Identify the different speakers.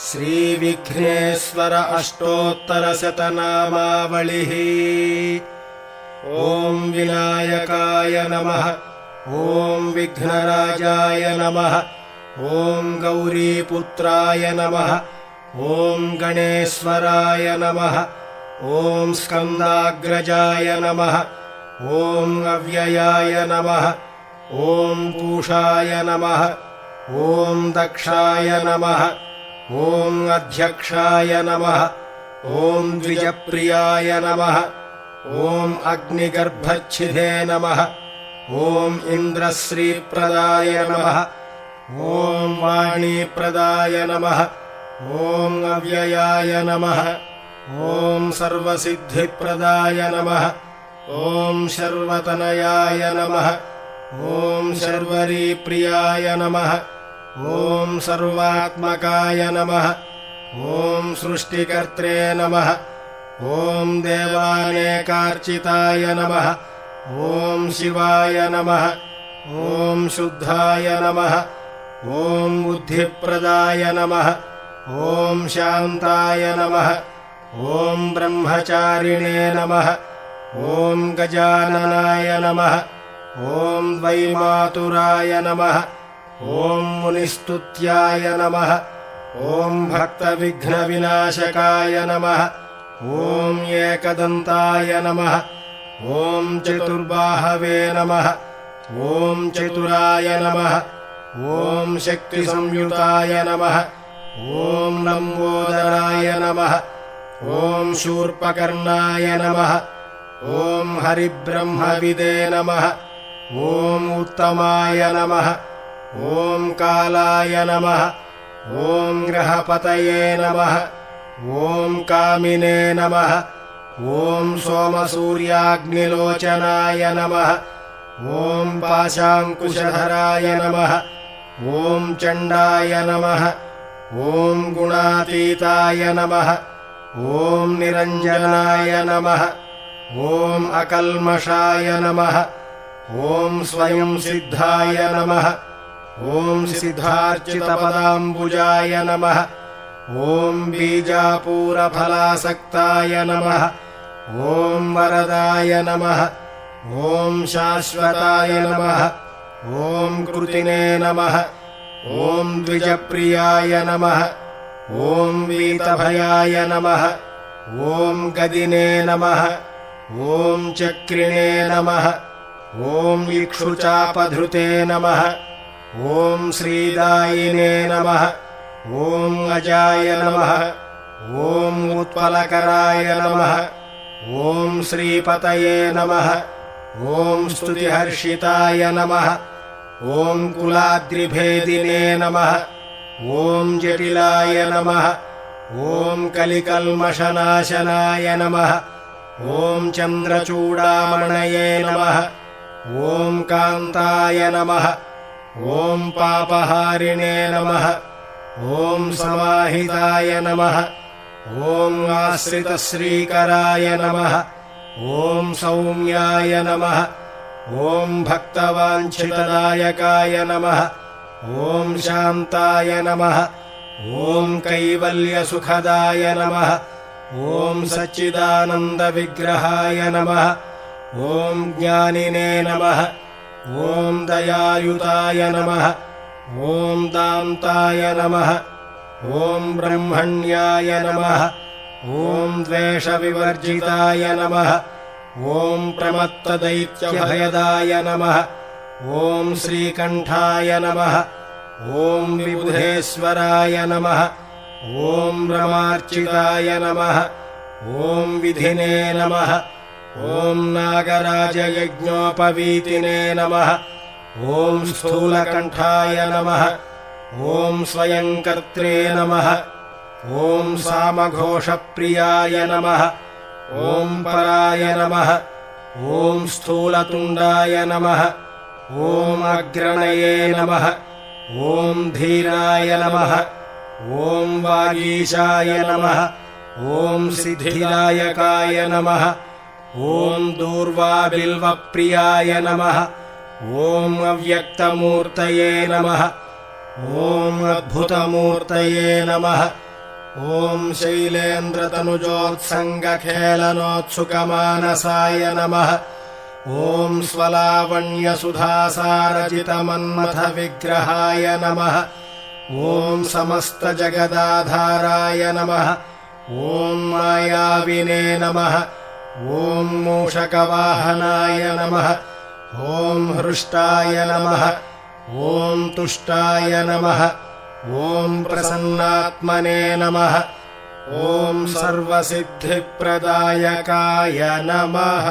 Speaker 1: श्रीविघ्नेश्वर अष्टोत्तरशतनामावलिः। ॐ विनायकाय नमः। ॐ विघ्नराजाय नमः। ॐ गौरीपुत्राय नमः। ॐ गणेश्वराय नमः। ॐ स्कन्दाग्रजाय नमः। ॐ अव्ययाय नमः। ॐ पूषाय नमः। ॐ दक्षाय नमः। ॐ अध्यक्षाय नमः। ॐ द्विजप्रियाय नमः। ॐ अग्निगर्भच्छिदे नमः। ॐ इन्द्रश्रीप्रदाय नमः। ॐ वाणीप्रदाय नमः। ॐ अव्ययाय नमः। ॐ सर्वसिद्धिप्रदाय नमः। ॐ शर्वतनयाय नमः। ॐ शर्वरीप्रियाय नमः। ॐ सर्वात्मकाय नमः। ॐ सृष्टिकर्त्रे नमः। ॐ देवानेकार्चिताय नमः। ॐ शिवाय नमः। ॐ शुद्धाय नमः। ॐ बुद्धिप्रदाय नमः। ॐ शान्ताय नमः। ॐ ब्रह्मचारिणे नमः। ॐ गजाननाय नमः। ॐ वैमातुराय नमः। ॐ मुनिस्तुत्याय नमः। ॐ भक्तविघ्नविनाशकाय नमः। ॐ एकदन्ताय नमः। ॐ चतुर्बाहवे नमः। ॐ चतुराय नमः। ॐ शक्तिसंयुताय नमः। ॐ लम्बोदराय नमः। ॐ शूर्पकर्णाय नमः। ॐ हरिब्रह्मविदे नमः। ॐ उत्तमाय नमः। ॐ कालाय नमः। ॐ ग्रहपतये नमः। ॐ कामिने नमः। ॐ सोमसूर्याग्निलोचनाय नमः। ॐ पाशाङ्कुशधराय नमः। ॐ चण्डाय नमः। ॐ गुणातीताय नमः। ॐ निरञ्जनाय नमः। ॐ अकल्मषाय नमः। ॐ स्वयं सिद्धाय नमः। ॐ सिद्धार्चितपदाम्बुजाय नमः। ॐ बीजापूरफलासक्ताय नमः। ॐ वरदाय नमः। ॐ शाश्वताय नमः। ॐ कृतिने नमः। ॐ द्विजप्रियाय नमः। ॐ वीतभयाय नमः। ॐ गदिने नमः। ॐ चक्रिणे नमः। ॐ इक्षुचापधृते नमः। ॐ श्रीदायिने नमः। ॐ अजाय नमः। ॐ उत्पलकराय नमः। ॐ श्रीपतये नमः। ॐ स्तुतिहर्षिताय नमः। ॐ कुलाद्रिभेदिने नमः। ॐ जटिलाय नमः। ॐ कलिकल्मषनाशनाय नमः। ॐ चन्द्रचूडामणये नमः। ॐ कान्ताय नमः। ॐ पापहारिणे नमः। ॐ समाहिताय नमः। ॐ आश्रितश्रीकराय नमः। ॐ सौम्याय नमः। ॐ भक्तवाञ्छितदायकाय नमः। ॐ शान्ताय नमः। ॐ कैवल्यसुखदाय नमः। ॐ सच्चिदानन्दविग्रहाय नमः। ॐ ज्ञानिने नमः। ॐ दयायुताय नमः। ॐ दान्ताय नमः। ॐ ब्रह्मण्याय नमः। ॐ द्वेषविवर्जिताय नमः। ॐ प्रमत्तदैत्यभयदाय नमः। ॐ श्रीकण्ठाय नमः। ॐ विबुधेश्वराय नमः। ॐ रमार्चिताय नमः। ॐ विधिने नमः। ॐ नागराजयज्ञोपवीतिने नमः। ॐ स्थूलकण्ठाय नमः। ॐ स्वयंकर्त्रे नमः। ॐ सामघोषप्रियाय नमः। ॐ पराय नमः। ॐ स्थूलतुण्डाय नमः। ॐ अग्रणये नमः। ॐ धीराय नमः। ॐ वागीशाय नमः। ॐ सिद्धिदायकाय नमः। ॐ दूर्वाबिल्वप्रियाय नमः। ॐ अव्यक्तमूर्तये नमः। ॐ अद्भुतमूर्तये नमः। ॐ शैलेन्द्रतनुजोत्सङ्गखेलनोत्सुकमानसाय नमः। ॐ स्वलावण्यसुधासारजितमन्मथविग्रहाय नमः। ॐ समस्तजगदाधाराय नमः। ॐ मायाविने नमः। ॐ मूषकवाहनाय नमः। ॐ हृष्टाय नमः। ॐ तुष्टाय नमः। ॐ प्रसन्नात्मने नमः। ॐ सर्वसिद्धिप्रदायकाय नमः।